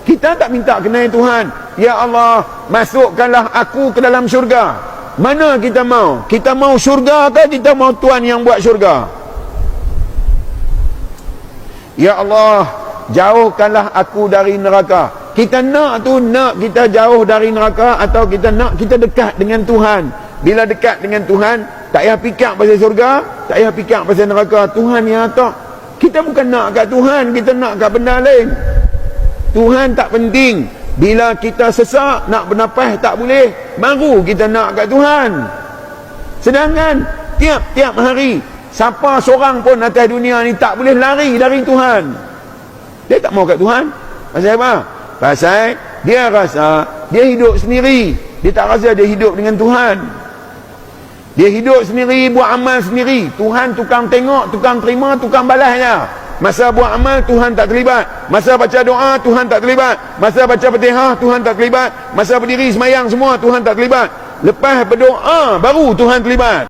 Kita tak minta kenal Tuhan. Ya Allah, masukkanlah aku ke dalam syurga. Mana kita mau? Kita mau syurga ke kita mau Tuhan yang buat syurga? Ya Allah, jauhkanlah aku dari neraka. Kita nak kita jauh dari neraka, atau kita nak kita dekat dengan Tuhan. Bila dekat dengan Tuhan, tak payah fikir pasal syurga, tak payah fikir pasal neraka. Tuhan yang atak. Kita bukan nak kat Tuhan, kita nak kat benda lain. Tuhan tak penting. Bila kita sesak, nak bernafas tak boleh, baru kita nak kat Tuhan. Sedangkan tiap-tiap hari, siapa seorang pun atas dunia ni tak boleh lari dari Tuhan. Dia tak mau kat Tuhan. Pasal apa? Pasal dia rasa dia hidup sendiri. Dia tak rasa dia hidup dengan Tuhan. Dia hidup sendiri, buat amal sendiri. Tuhan tukang tengok, tukang terima, tukang balas je. Masa buat amal, Tuhan tak terlibat. Masa baca doa, Tuhan tak terlibat. Masa baca Fatihah, Tuhan tak terlibat. Masa berdiri semayang semua, Tuhan tak terlibat. Lepas berdoa, baru Tuhan terlibat.